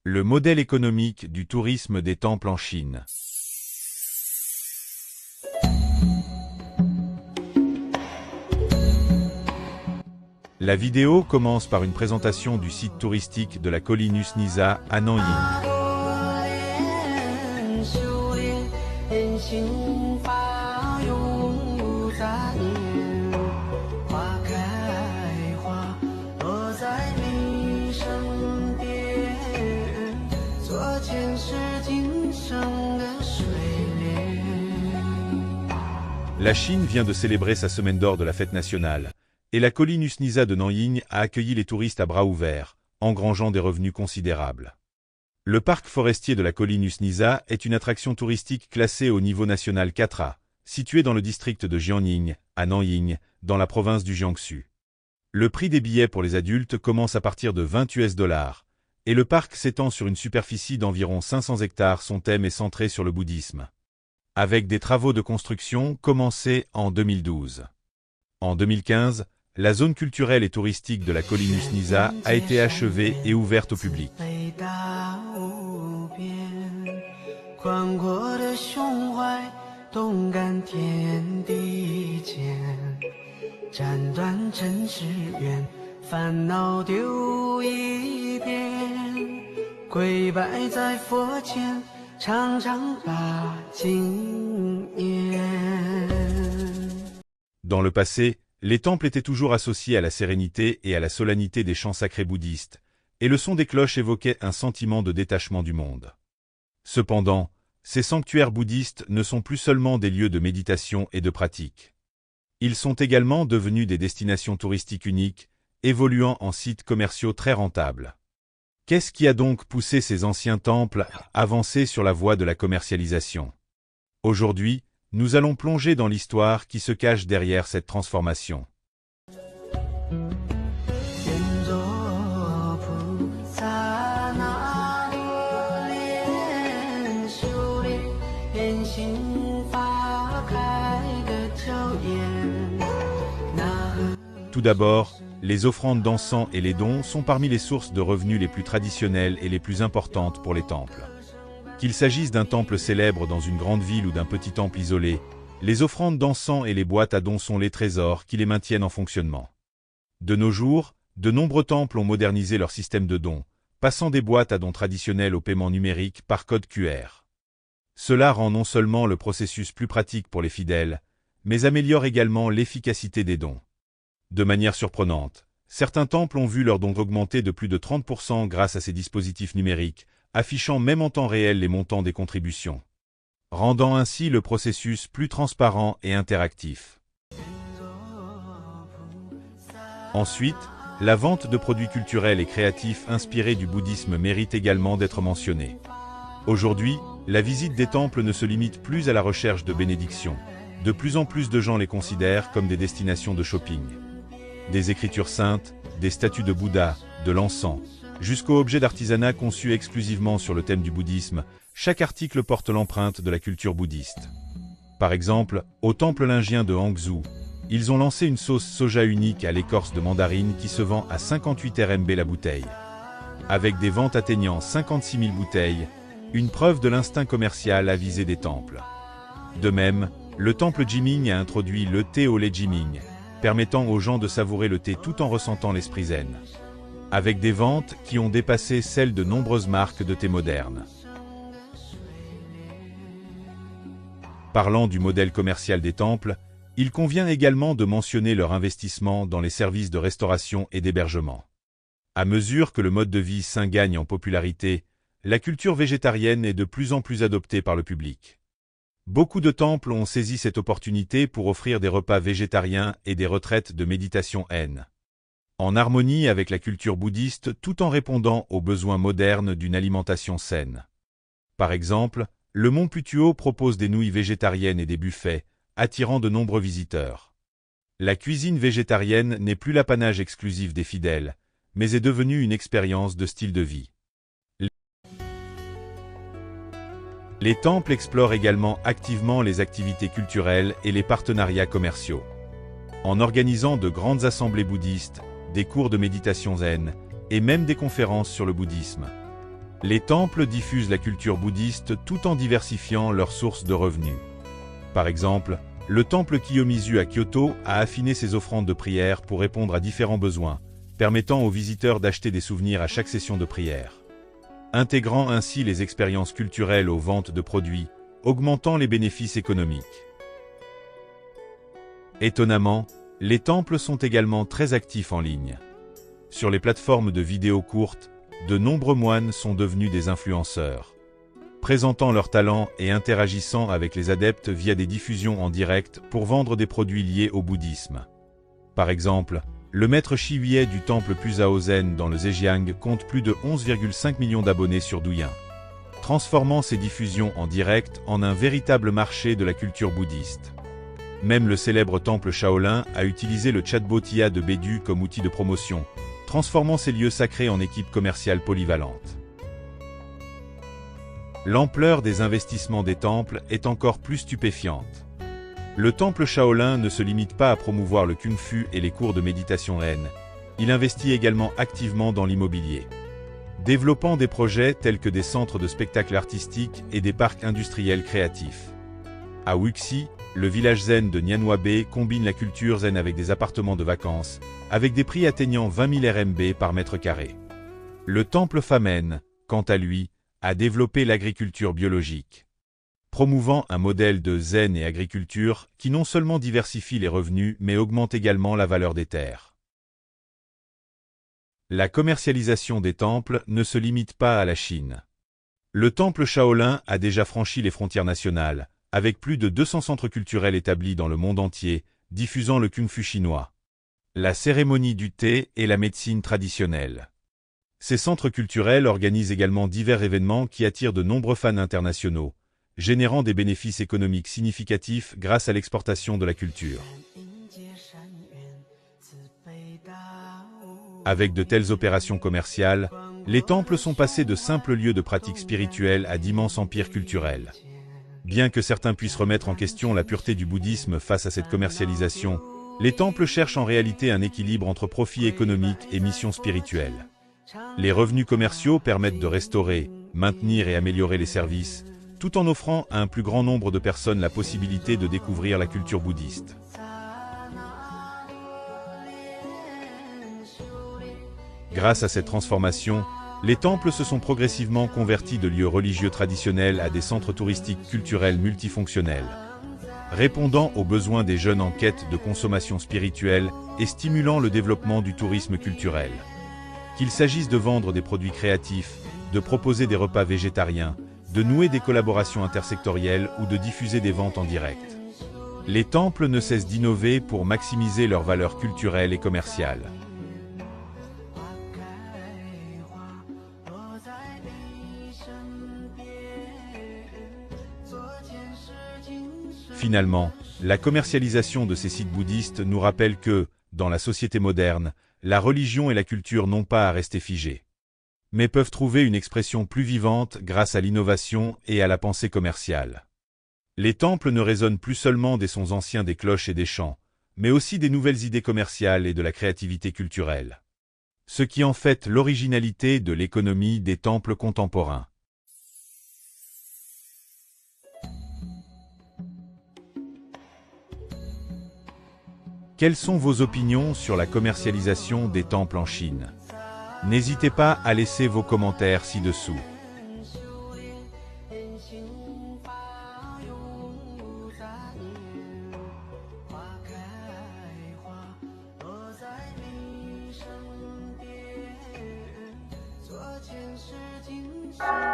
Le modèle économique du tourisme des temples en Chine. La vidéo commence par une présentation du site touristique de la colline Usnisa à Nanyin. La Chine vient de célébrer sa semaine d'or de la fête nationale, et la colline Usnisa de Nanyin a accueilli les touristes à bras ouverts, engrangeant des revenus considérables. Le parc forestier de la colline Usnisa est une attraction touristique classée au niveau national 4A, située dans le district de Jiangning, à Nanyin, dans la province du Jiangsu. Le prix des billets pour les adultes commence à partir de 20 $, et le parc s'étend sur une superficie d'environ 500 hectares. Son thème est centré sur le bouddhisme, avec des travaux de construction commencés en 2012. En 2015, la zone culturelle et touristique de la colline Usnisa a été achevée et ouverte au public. Dans le passé, les temples étaient toujours associés à la sérénité et à la solennité des chants sacrés bouddhistes, et le son des cloches évoquait un sentiment de détachement du monde. Cependant, ces sanctuaires bouddhistes ne sont plus seulement des lieux de méditation et de pratique. Ils sont également devenus des destinations touristiques uniques, évoluant en sites commerciaux très rentables. Qu'est-ce qui a donc poussé ces anciens temples à avancer sur la voie de la commercialisation? Aujourd'hui, nous allons plonger dans l'histoire qui se cache derrière cette transformation. Tout d'abord, les offrandes d'encens et les dons sont parmi les sources de revenus les plus traditionnelles et les plus importantes pour les temples. Qu'il s'agisse d'un temple célèbre dans une grande ville ou d'un petit temple isolé, les offrandes d'encens et les boîtes à dons sont les trésors qui les maintiennent en fonctionnement. De nos jours, de nombreux temples ont modernisé leur système de dons, passant des boîtes à dons traditionnelles au paiement numérique par code QR. Cela rend non seulement le processus plus pratique pour les fidèles, mais améliore également l'efficacité des dons. De manière surprenante, certains temples ont vu leurs dons augmenter de plus de 30% grâce à ces dispositifs numériques, affichant même en temps réel les montants des contributions, rendant ainsi le processus plus transparent et interactif. Ensuite, la vente de produits culturels et créatifs inspirés du bouddhisme mérite également d'être mentionnée. Aujourd'hui, la visite des temples ne se limite plus à la recherche de bénédictions. De plus en plus de gens les considèrent comme des destinations de shopping. Des écritures saintes, des statues de Bouddha, de l'encens, jusqu'aux objets d'artisanat conçus exclusivement sur le thème du bouddhisme, chaque article porte l'empreinte de la culture bouddhiste. Par exemple, au temple lingien de Hangzhou, ils ont lancé une sauce soja unique à l'écorce de mandarine qui se vend à 58 RMB la bouteille. Avec des ventes atteignant 56 000 bouteilles, une preuve de l'instinct commercial avisé des temples. De même, le temple Jiming a introduit le thé au lait Jiming, permettant aux gens de savourer le thé tout en ressentant l'esprit zen, avec des ventes qui ont dépassé celles de nombreuses marques de thé modernes. Parlant du modèle commercial des temples, il convient également de mentionner leur investissement dans les services de restauration et d'hébergement. À mesure que le mode de vie sain gagne en popularité, la culture végétarienne est de plus en plus adoptée par le public. Beaucoup de temples ont saisi cette opportunité pour offrir des repas végétariens et des retraites de méditation zen, en harmonie avec la culture bouddhiste tout en répondant aux besoins modernes d'une alimentation saine. Par exemple, le Mont Putuo propose des nouilles végétariennes et des buffets, attirant de nombreux visiteurs. La cuisine végétarienne n'est plus l'apanage exclusif des fidèles, mais est devenue une expérience de style de vie. Les temples explorent également activement les activités culturelles et les partenariats commerciaux. En organisant de grandes assemblées bouddhistes, des cours de méditation zen, et même des conférences sur le bouddhisme. Les temples diffusent la culture bouddhiste tout en diversifiant leurs sources de revenus. Par exemple, le temple Kiyomizu à Kyoto a affiné ses offrandes de prière pour répondre à différents besoins, permettant aux visiteurs d'acheter des souvenirs à chaque session de prière, intégrant ainsi les expériences culturelles aux ventes de produits, augmentant les bénéfices économiques. Étonnamment, les temples sont également très actifs en ligne. Sur les plateformes de vidéos courtes, de nombreux moines sont devenus des influenceurs, présentant leurs talents et interagissant avec les adeptes via des diffusions en direct pour vendre des produits liés au bouddhisme. Par exemple, le maître Shiwie du temple Pusaozen dans le Zhejiang compte plus de 11,5 millions d'abonnés sur Douyin, transformant ces diffusions en direct en un véritable marché de la culture bouddhiste. Même le célèbre temple Shaolin a utilisé le chatbot IA de Beidou comme outil de promotion, transformant ces lieux sacrés en équipe commerciale polyvalente. L'ampleur des investissements des temples est encore plus stupéfiante. Le temple Shaolin ne se limite pas à promouvoir le kung-fu et les cours de méditation zen, il investit également activement dans l'immobilier, développant des projets tels que des centres de spectacles artistiques et des parcs industriels créatifs. À Wuxi, le village zen de Nianhua-Bei combine la culture zen avec des appartements de vacances, avec des prix atteignant 20 000 RMB par mètre carré. Le temple Famen, quant à lui, a développé l'agriculture biologique, promouvant un modèle de zen et agriculture qui non seulement diversifie les revenus mais augmente également la valeur des terres. La commercialisation des temples ne se limite pas à la Chine. Le temple Shaolin a déjà franchi les frontières nationales, avec plus de 200 centres culturels établis dans le monde entier, diffusant le kung-fu chinois, la cérémonie du thé et la médecine traditionnelle. Ces centres culturels organisent également divers événements qui attirent de nombreux fans internationaux, générant des bénéfices économiques significatifs grâce à l'exportation de la culture. Avec de telles opérations commerciales, les temples sont passés de simples lieux de pratique spirituelle à d'immenses empires culturels. Bien que certains puissent remettre en question la pureté du bouddhisme face à cette commercialisation, les temples cherchent en réalité un équilibre entre profit économique et mission spirituelle. Les revenus commerciaux permettent de restaurer, maintenir et améliorer les services, tout en offrant à un plus grand nombre de personnes la possibilité de découvrir la culture bouddhiste. Grâce à cette transformation, les temples se sont progressivement convertis de lieux religieux traditionnels à des centres touristiques culturels multifonctionnels, répondant aux besoins des jeunes en quête de consommation spirituelle et stimulant le développement du tourisme culturel. Qu'il s'agisse de vendre des produits créatifs, de proposer des repas végétariens, de nouer des collaborations intersectorielles ou de diffuser des ventes en direct. Les temples ne cessent d'innover pour maximiser leur valeur culturelle et commerciale. Finalement, la commercialisation de ces sites bouddhistes nous rappelle que, dans la société moderne, la religion et la culture n'ont pas à rester figées, mais peuvent trouver une expression plus vivante grâce à l'innovation et à la pensée commerciale. Les temples ne résonnent plus seulement des sons anciens des cloches et des chants, mais aussi des nouvelles idées commerciales et de la créativité culturelle, ce qui en fait l'originalité de l'économie des temples contemporains. Quelles sont vos opinions sur la commercialisation des temples en Chine? N'hésitez pas à laisser vos commentaires ci-dessous. Bye.